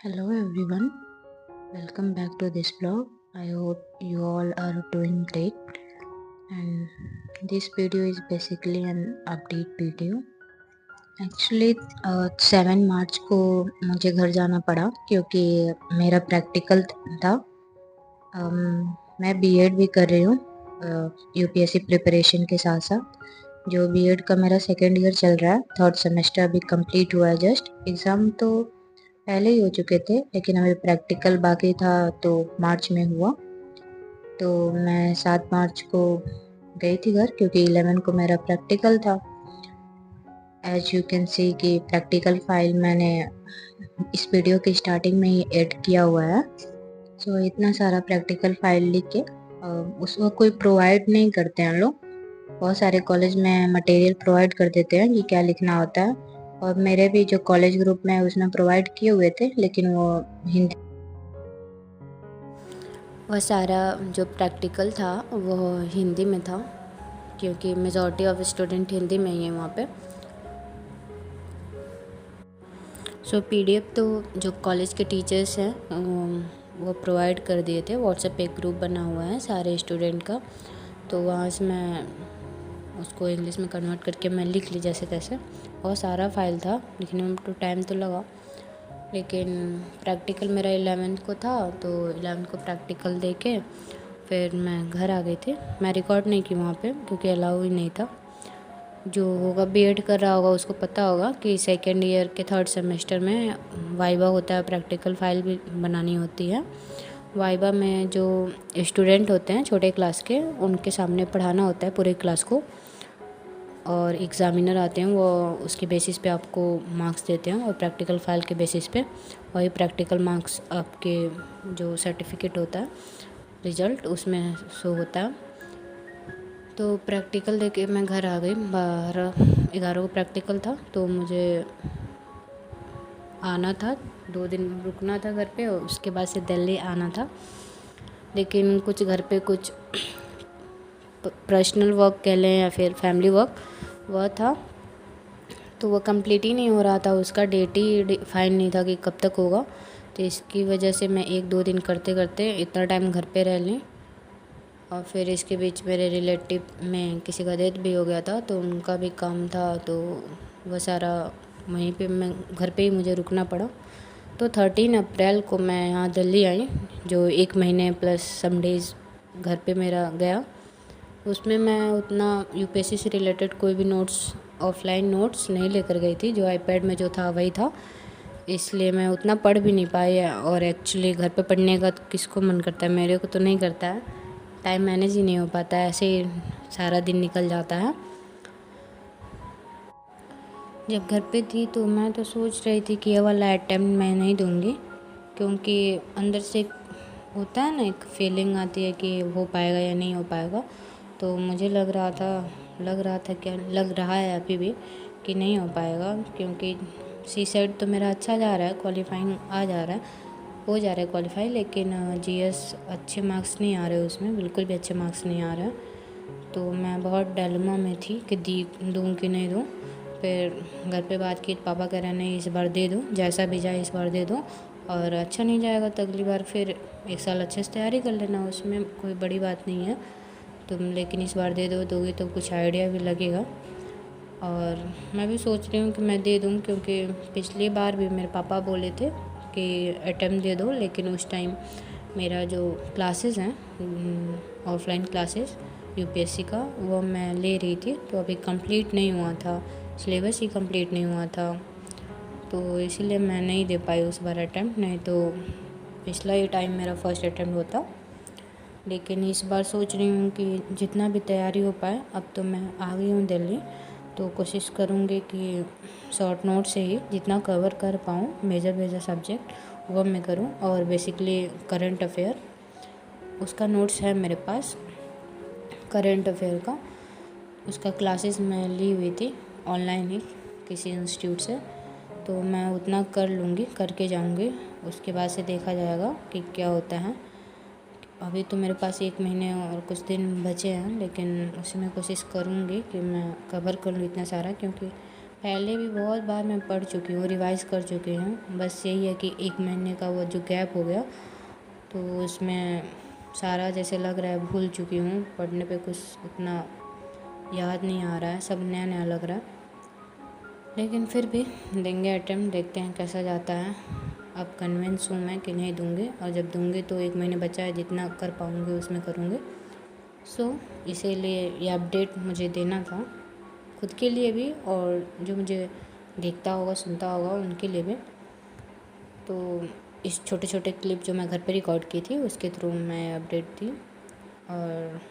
Hello everyone, welcome back to this vlog. I hope you all are doing great. And this video is basically an update video. Actually 7 मार्च को मुझे घर जाना पड़ा क्योंकि मेरा practical था। मैं बीएड भी कर रही हूँ यूपीएससी प्रिपरेशन के साथ साथ। जो बीएड का मेरा सेकेंड ईयर चल रहा है, थर्ड सेमेस्टर अभी कंप्लीट हुआ है जस्ट। एग्ज़ाम तो पहले ही हो चुके थे लेकिन अभी प्रैक्टिकल बाकी था तो मार्च में हुआ। तो मैं 7 मार्च को गई थी घर क्योंकि 11 को मेरा प्रैक्टिकल था। एज यू कैन सी कि प्रैक्टिकल फाइल मैंने इस वीडियो की स्टार्टिंग में ही ऐड किया हुआ है। सो इतना सारा प्रैक्टिकल फाइल लिख के उसको कोई प्रोवाइड नहीं करते हैं लोग। बहुत सारे कॉलेज में मटेरियल प्रोवाइड कर देते हैं कि क्या लिखना होता है, और मेरे भी जो कॉलेज ग्रुप में उसने प्रोवाइड किए हुए थे लेकिन वो हिंदी, वह सारा जो प्रैक्टिकल था वो हिंदी में था क्योंकि मेजॉरिटी ऑफ स्टूडेंट हिंदी में ही है वहाँ पे। सो पीडीएफ तो जो कॉलेज के टीचर्स हैं वो प्रोवाइड कर दिए थे। व्हाट्सएप पे एक ग्रुप बना हुआ है सारे स्टूडेंट का, तो वहाँ से मैं उसको इंग्लिश में कन्वर्ट करके मैं लिख ली जैसे तैसे। बहुत सारा फाइल था, लिखने में तो टाइम तो लगा। लेकिन प्रैक्टिकल मेरा 11 को था तो 11 को प्रैक्टिकल दे के फिर मैं घर आ गई थी। मैं रिकॉर्ड नहीं की वहाँ पे क्योंकि अलाउ ही नहीं था। जो होगा बीएड कर रहा होगा उसको पता होगा कि सेकेंड ईयर के थर्ड सेमेस्टर में वाइवा होता है, प्रैक्टिकल फाइल भी बनानी होती है। वाइवा में जो स्टूडेंट होते हैं छोटे क्लास के, उनके सामने पढ़ाना होता है पूरे क्लास को, और एग्ज़ामिनर आते हैं वो उसके बेसिस पे आपको मार्क्स देते हैं, और प्रैक्टिकल फाइल के बेसिस पे वही प्रैक्टिकल मार्क्स आपके जो सर्टिफिकेट होता है रिज़ल्ट उसमें शो होता है। तो प्रैक्टिकल देके मैं घर आ गई। 12-11 को प्रैक्टिकल था तो मुझे आना था, 2 दिन रुकना था घर पे और उसके बाद से दिल्ली आना था। लेकिन कुछ घर पे कुछ पर्सनल वर्क कह लें या फिर फैमिली वर्क वह था, तो वो कंप्लीट ही नहीं हो रहा था। उसका डेट ही फाइन नहीं था कि कब तक होगा। तो इसकी वजह से मैं 1-2 दिन करते करते इतना टाइम घर पे रह ली, और फिर इसके बीच मेरे रिलेटिव में किसी का डेथ भी हो गया था तो उनका भी काम था, तो वह सारा वहीं पे मैं घर पे ही मुझे रुकना पड़ा। तो 13 अप्रैल को मैं यहाँ दिल्ली आई, जो 1 महीने प्लस सम डेज़ घर पे मेरा गया। उसमें मैं उतना यूपीएससी से रिलेटेड कोई भी नोट्स, ऑफलाइन नोट्स नहीं लेकर गई थी। जो आईपैड में जो था वही था, इसलिए मैं उतना पढ़ भी नहीं पाई। और एक्चुअली घर पे पढ़ने का तो किसको मन करता है, मेरे को तो नहीं करता है, टाइम मैनेज ही नहीं हो पाता है, ऐसे ही सारा दिन निकल जाता है। जब घर पे थी तो मैं तो सोच रही थी कि ये वाला अटेम्प्ट मैं नहीं दूँगी, क्योंकि अंदर से एक होता है ना, एक फीलिंग आती है कि हो पाएगा या नहीं हो पाएगा। तो मुझे लग रहा था क्या लग रहा है अभी भी कि नहीं हो पाएगा, क्योंकि सी सेट तो मेरा अच्छा जा रहा है, क्वालिफाइंग आ जा रहा है, हो जा रहा है क्वालिफाई। लेकिन जीएस अच्छे मार्क्स नहीं आ रहे उसमें, बिल्कुल भी अच्छे मार्क्स नहीं आ रहे। तो मैं बहुत डिलेमा में थी कि दूँ कि नहीं दूँ। फिर घर पे बात की, पापा कह रहे नहीं इस बार दे दो, जैसा भी जाए इस बार दे दो, और अच्छा नहीं जाएगा तो अगली बार फिर 1 साल अच्छे से तैयारी कर लेना, उसमें कोई बड़ी बात नहीं है तुम, लेकिन इस बार दोगी तो कुछ आइडिया भी लगेगा। और मैं भी सोच रही हूँ कि मैं दे दूँ, क्योंकि पिछली बार भी मेरे पापा बोले थे कि अटेम्प्ट दे दो, लेकिन उस टाइम मेरा जो क्लासेस हैं ऑफलाइन क्लासेस यूपीएससी का वो मैं ले रही थी, तो अभी कंप्लीट नहीं हुआ था, सिलेबस ही कंप्लीट नहीं हुआ था, तो इसीलिए मैं नहीं दे पाई उस बार अटेम्प्ट। नहीं तो पिछला ही टाइम मेरा फर्स्ट अटेम्प्ट होता। लेकिन इस बार सोच रही हूँ कि जितना भी तैयारी हो पाए, अब तो मैं आ गई हूँ दिल्ली, तो कोशिश करूँगी कि शॉर्ट नोट से ही जितना कवर कर पाऊँ मेजर सब्जेक्ट वो मैं करूँ। और बेसिकली करंट अफेयर उसका नोट्स है मेरे पास, करंट अफेयर का, उसका क्लासेस मैं ली हुई थी ऑनलाइन ही किसी इंस्टीट्यूट से, तो मैं उतना कर लूँगी, करके जाऊँगी। उसके बाद से देखा जाएगा कि क्या होता है। अभी तो मेरे पास 1 महीने और कुछ दिन बचे हैं, लेकिन उसमें कोशिश करूँगी कि मैं कवर कर लूँ इतना सारा, क्योंकि पहले भी बहुत बार मैं पढ़ चुकी हूँ, रिवाइज़ कर चुकी हूँ। बस यही है कि 1 महीने का वो जो गैप हो गया, तो उसमें सारा जैसे लग रहा है भूल चुकी हूँ, पढ़ने पे कुछ उतना याद नहीं आ रहा है, सब नया-नया लग रहा है। लेकिन फिर भी देंगे अटेम्प्ट, देखते हैं कैसा जाता है। अब कन्विंस हूँ मैं कि नहीं दूँगी, और जब दूँगी तो 1 महीने बचा है, जितना कर पाऊँगी उसमें करूँगी। इसीलिए ये अपडेट मुझे देना था, खुद के लिए भी और जो मुझे देखता होगा सुनता होगा उनके लिए भी। तो इस छोटे छोटे क्लिप जो मैं घर पे रिकॉर्ड की थी उसके थ्रू मैं अपडेट दी। और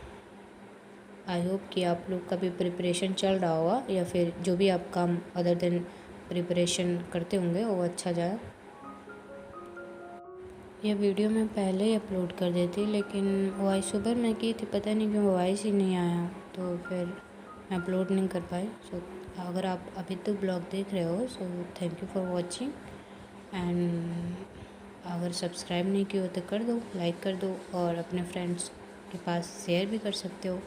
आई होप कि आप लोग का भी प्रिपरेशन चल रहा होगा, या फिर जो भी आप काम अदर देन प्रिपरेशन करते होंगे वो अच्छा जाए। यह वीडियो मैं पहले ही अपलोड कर देती, लेकिन वॉइस ओवर मैं की थी, पता नहीं क्यों वॉइस ही नहीं आया, तो फिर मैं अपलोड नहीं कर पाई। अगर आप अभी तक ब्लॉग देख रहे हो so thank you for watching. And अगर सब्सक्राइब नहीं किया हो तो कर दो, लाइक कर दो, और अपने फ्रेंड्स के पास शेयर भी कर सकते हो।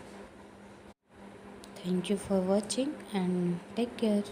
Thank you for watching and take care.